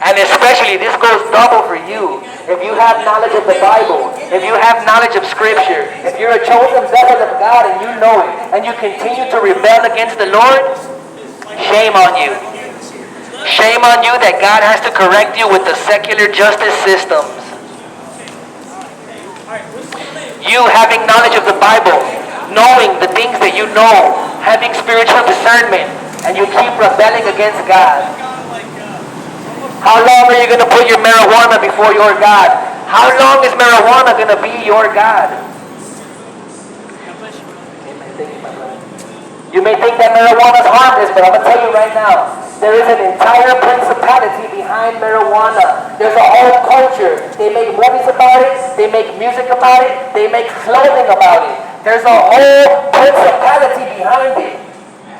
And especially, this goes double for you. If you have knowledge of the Bible, if you have knowledge of Scripture, if you're a chosen vessel of God and you know it, and you continue to rebel against the Lord, shame on you. Shame on you that God has to correct you with the secular justice systems. You having knowledge of the Bible, knowing the things that you know, having spiritual discernment, and you keep rebelling against God. How long are you going to put your marijuana before your God? How long is marijuana going to be your God? You may think that marijuana is harmless, but I'm going to tell you right now, there is an entire principality behind marijuana. There's a whole culture. They make movies about it. They make music about it. They make clothing about it. There's a whole principality behind it.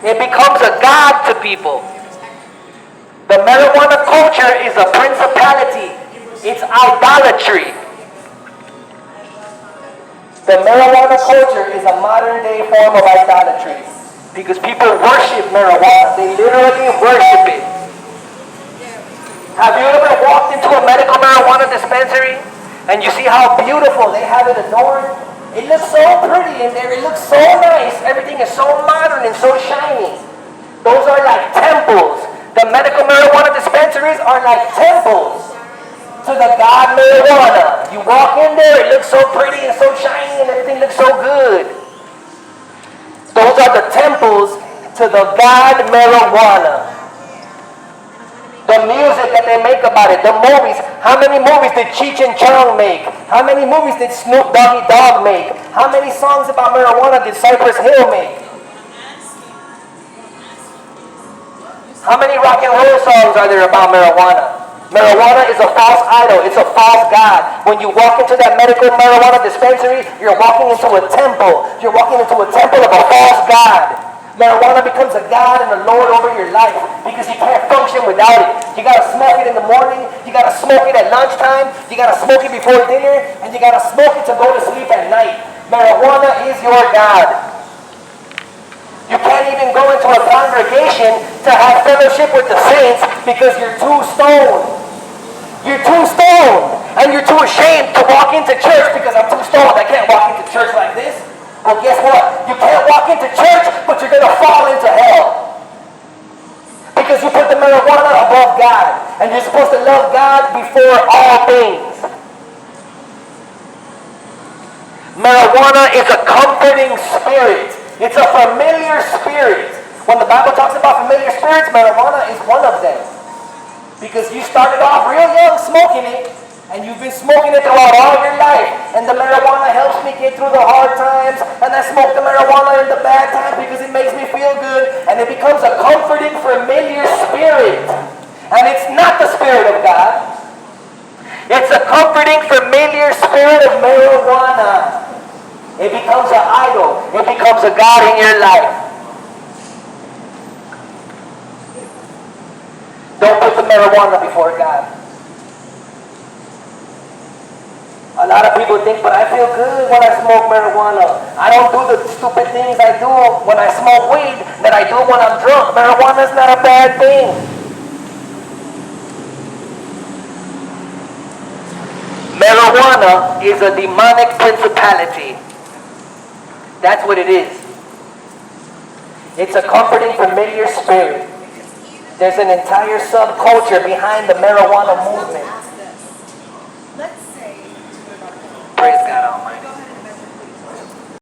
It becomes a god to people. The marijuana culture is a principality. It's idolatry. The marijuana culture is a modern day form of idolatry. Because people worship marijuana. They literally worship it. Have you ever walked into a medical marijuana dispensary and you see how beautiful they have it adorned? It looks so pretty in there. It looks so nice. Everything is so modern and so shiny. Those are like temples. The medical marijuana dispensaries are like temples to the god marijuana. You walk in there, it looks so pretty and so shiny and everything looks so good. Those are the temples to the god marijuana. The music that they make about it, the movies. How many movies did Cheech and Chong make? How many movies did Snoop Doggy Dogg make? How many songs about marijuana did Cypress Hill make? How many rock and roll songs are there about marijuana? Marijuana is a false idol. It's a false god. When you walk into that medical marijuana dispensary, you're walking into a temple. You're walking into a temple of a false god. Marijuana becomes a god and a lord over your life because you can't function without it. You gotta smoke it in the morning. You gotta smoke it at lunchtime. You gotta smoke it before dinner, and you gotta smoke it to go to sleep at night. Marijuana is your god. You can't even go into a congregation to have fellowship with the saints because you're too stoned. You're too stoned. And you're too ashamed to walk into church because I'm too stoned. I can't walk into church like this. Well, guess what? You can't walk into church, but you're going to fall into hell. Because you put the marijuana above God. And you're supposed to love God before all things. Marijuana is a comforting spirit. It's a familiar spirit. When the Bible talks about familiar spirits, marijuana is one of them. Because you started off real young smoking it, and you've been smoking it throughout all your life. And the marijuana helps me get through the hard times, and I smoke the marijuana in the bad times because it makes me feel good, and it becomes a comforting, familiar spirit. And it's not the Spirit of God. It's a comforting, familiar spirit of marijuana. It becomes an idol. It becomes a god in your life. Don't put the marijuana before God. A lot of people think, but I feel good when I smoke marijuana. I don't do the stupid things I do when I smoke weed that I do when I'm drunk. Marijuana is not a bad thing. Marijuana is a demonic principality. That's what it is. It's a comforting, familiar spirit. There's an entire subculture behind the marijuana movement. Let's say